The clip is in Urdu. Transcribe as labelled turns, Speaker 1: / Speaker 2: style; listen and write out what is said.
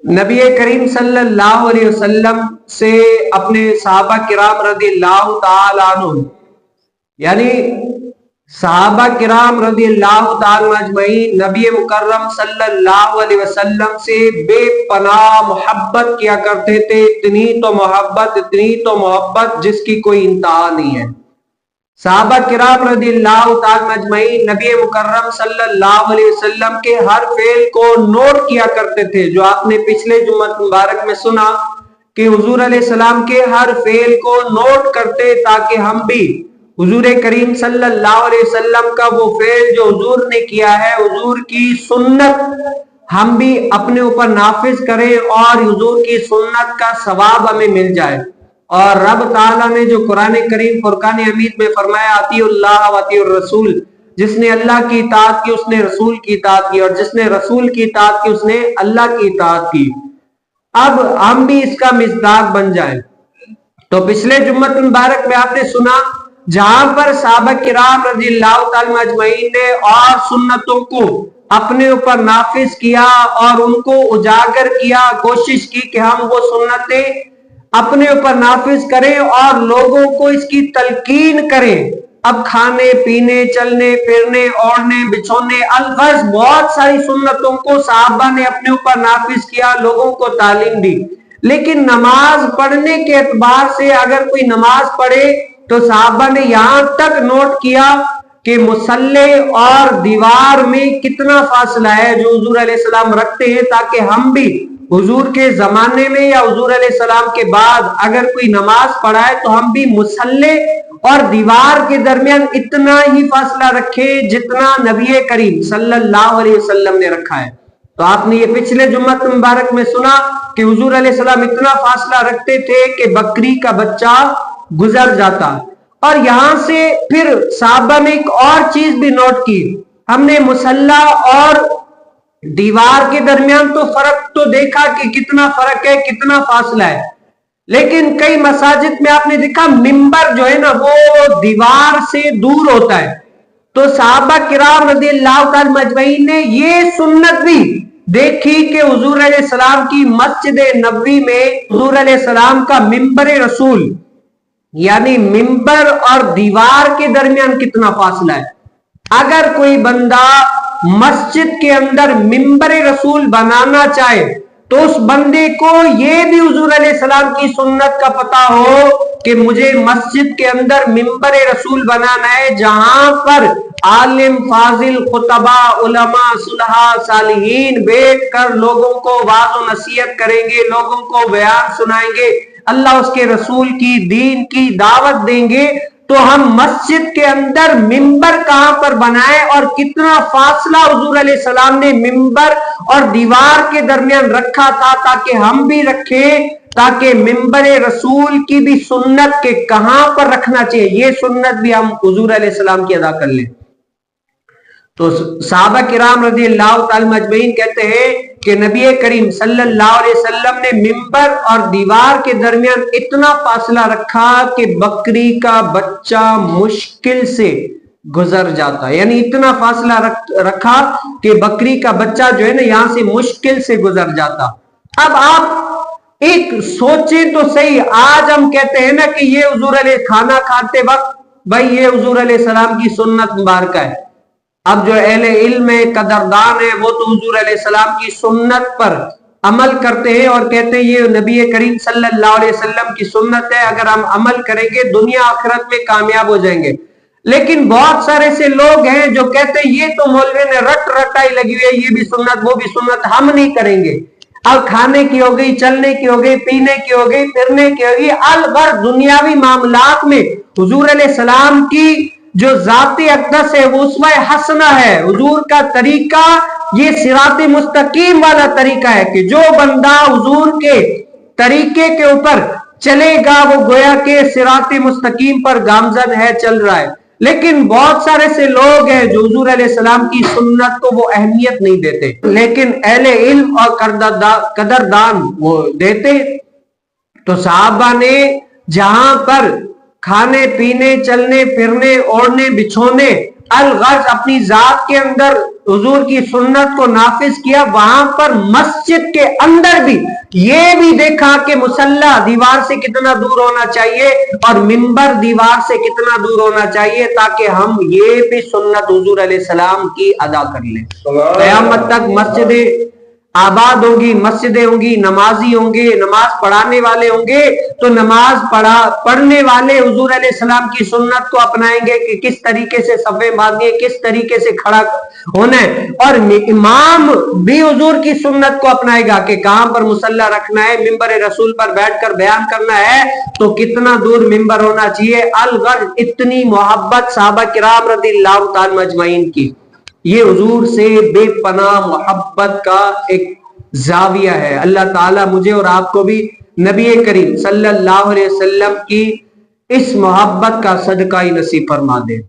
Speaker 1: نبی کریم صلی اللہ علیہ وسلم سے اپنے صحابہ کرام رضی اللہ تعالی عنہ یعنی صحابہ کرام رضی اللہ تعالی اجمعین نبی مکرم صلی اللہ علیہ وسلم سے بے پناہ محبت کیا کرتے تھے، اتنی تو محبت جس کی کوئی انتہا نہیں ہے۔ صحابہ کرام رضی اللہ تعالی اجمعین نبی مکرم صلی اللہ علیہ وسلم کے ہر فعل کو نوٹ کیا کرتے تھے، جو آپ نے پچھلے جمعہ مبارک میں سنا کہ حضور علیہ السلام کے ہر فعل کو نوٹ کرتے تاکہ ہم بھی حضور کریم صلی اللہ علیہ وسلم کا وہ فعل جو حضور نے کیا ہے، حضور کی سنت، ہم بھی اپنے اوپر نافذ کریں اور حضور کی سنت کا ثواب ہمیں مل جائے۔ اور رب تعالیٰ نے جو قرآن کریم فرقان حمید میں فرمایا اطیعوا اللہ و اطیعوا الرسول، جس نے اللہ کی اطاعت کی اس نے رسول کی اطاعت کی، اور جس نے رسول کی اطاعت کی اس نے اللہ کی اطاعت کی۔ اب ہم بھی اس کا مصداق بن جائیں۔ تو پچھلے جمعہ مبارک میں آپ نے سنا جہاں پر صحابہ کرام رضی اللہ تعالی اجمعین نے اور سنتوں کو اپنے اوپر نافذ کیا اور ان کو اجاگر کیا، کوشش کی کہ ہم وہ سنتیں اپنے اوپر نافذ کریں اور لوگوں کو اس کی تلقین کریں۔ اب کھانے پینے، چلنے پھرنے، اوڑھنے بچھونے، الغرض بہت ساری سنتوں کو صحابہ نے اپنے اوپر نافذ کیا، لوگوں کو تعلیم دی۔ لیکن نماز پڑھنے کے اعتبار سے اگر کوئی نماز پڑھے تو صحابہ نے یہاں تک نوٹ کیا کہ مصلی اور دیوار میں کتنا فاصلہ ہے جو حضور علیہ السلام رکھتے ہیں، تاکہ ہم بھی حضور کے زمانے میں یا حضور علیہ السلام کے بعد اگر کوئی نماز پڑھائے تو ہم بھی مصلی اور دیوار کے درمیان اتنا ہی فاصلہ رکھے جتنا نبی کریم صلی اللہ علیہ وسلم نے رکھا ہے۔ تو آپ نے یہ پچھلے جمعہ مبارک میں سنا کہ حضور علیہ السلام اتنا فاصلہ رکھتے تھے کہ بکری کا بچہ گزر جاتا۔ اور یہاں سے پھر صحابہ نے ایک اور چیز بھی نوٹ کی، ہم نے مصلی اور دیوار کے درمیان تو فرق تو دیکھا کہ کتنا فرق ہے، کتنا فاصلہ ہے، لیکن کئی مساجد میں آپ نے دیکھا ممبر جو ہے نا وہ دیوار سے دور ہوتا ہے۔ تو صحابہ کرام رضی اللہ تعالی مجمعین نے یہ سنت بھی دیکھی کہ حضور علیہ السلام کی مسجد نبوی میں حضور علیہ السلام کا ممبر رسول یعنی ممبر اور دیوار کے درمیان کتنا فاصلہ ہے۔ اگر کوئی بندہ مسجد کے اندر ممبر رسول بنانا چاہے تو اس بندے کو یہ بھی حضور علیہ السلام کی سنت کا پتہ ہو کہ مجھے مسجد کے اندر ممبر رسول بنانا ہے، جہاں پر عالم فاضل خطبہ علماء صلحاء صالحین بیٹھ کر لوگوں کو وعظ و نصیحت کریں گے، لوگوں کو بیان سنائیں گے، اللہ اس کے رسول کی دین کی دعوت دیں گے۔ تو ہم مسجد کے اندر ممبر کہاں پر بنائیں اور کتنا فاصلہ حضور علیہ السلام نے ممبر اور دیوار کے درمیان رکھا تھا تاکہ ہم بھی رکھیں، تاکہ ممبر رسول کی بھی سنت کے کہاں پر رکھنا چاہیے یہ سنت بھی ہم حضور علیہ السلام کی ادا کر لیں۔ تو صحابہ کرام رضی اللہ تعالی مجمعین کہتے ہیں کہ نبی کریم صلی اللہ علیہ وسلم نے ممبر اور دیوار کے درمیان اتنا فاصلہ رکھا کہ بکری کا بچہ مشکل سے گزر جاتا، یعنی اتنا فاصلہ رکھا کہ بکری کا بچہ جو ہے نا یہاں سے مشکل سے گزر جاتا۔ اب آپ ایک سوچیں تو صحیح، آج ہم کہتے ہیں نا کہ یہ حضور علیہ کھانا کھاتے وقت بھائی یہ حضور علیہ السلام کی سنت مبارکہ ہے۔ اب جو اہل علم ہے، قدردان ہے، وہ تو حضور علیہ السلام کی سنت پر عمل کرتے ہیں اور کہتے ہیں یہ نبی کریم صلی اللہ علیہ وسلم کی سنت ہے، اگر ہم عمل کریں گے دنیا آخرت میں کامیاب ہو جائیں گے۔ لیکن بہت سارے ایسے لوگ ہیں جو کہتے ہیں یہ تو مولوی نے رٹائی لگی ہوئی ہے، یہ بھی سنت وہ بھی سنت، ہم نہیں کریں گے۔ اب کھانے کی ہو گئی، چلنے کی ہو گئی، پینے کی ہو گئی، پھرنے کی ہو گئی، الغرض دنیاوی معاملات میں حضور علیہ السلام کی جو ذات اقدس ہے وہ اسوہ حسنہ ہے، حضور کا طریقہ یہ صراط مستقیم والا طریقہ ہے کہ جو بندہ حضور کے طریقے کے اوپر چلے گا وہ گویا کہ صراط مستقیم پر گامزن ہے، چل رہا ہے۔ لیکن بہت سارے سے لوگ ہیں جو حضور علیہ السلام کی سنت کو وہ اہمیت نہیں دیتے، لیکن اہل علم اور قدردان وہ دیتے۔ تو صحابہ نے جہاں پر کھانے پینے، چلنے پھرنے، اوڑھنے بچھونے، الغرض اپنی ذات کے اندر حضور کی سنت کو نافذ کیا، وہاں پر مسجد کے اندر بھی یہ بھی دیکھا کہ مصلی دیوار سے کتنا دور ہونا چاہیے اور منبر دیوار سے کتنا دور ہونا چاہیے، تاکہ ہم یہ بھی سنت حضور علیہ السلام کی ادا کر لیں۔ قیامت تک مسجدیں آباد ہوگی، مسجدیں ہوں گی، نمازی ہوں گے، نماز پڑھانے والے ہوں گے، تو نماز پڑھنے والے حضور علیہ السلام کی سنت کو اپنائیں گے کہ کس طریقے سے صفیں باندھنی ہے، کس طریقے سے کھڑا ہونا ہے، اور امام بھی حضور کی سنت کو اپنائے گا کہ کہاں پر مصلی رکھنا ہے، ممبر رسول پر بیٹھ کر بیان کرنا ہے تو کتنا دور ممبر ہونا چاہیے۔ الغرض اتنی محبت صحابہ کرام رضی اللہ تعالی اجمعین کی، یہ حضور سے بے پناہ محبت کا ایک زاویہ ہے۔ اللہ تعالیٰ مجھے اور آپ کو بھی نبی کریم صلی اللہ علیہ وسلم کی اس محبت کا صدقہ نصیب فرما دے۔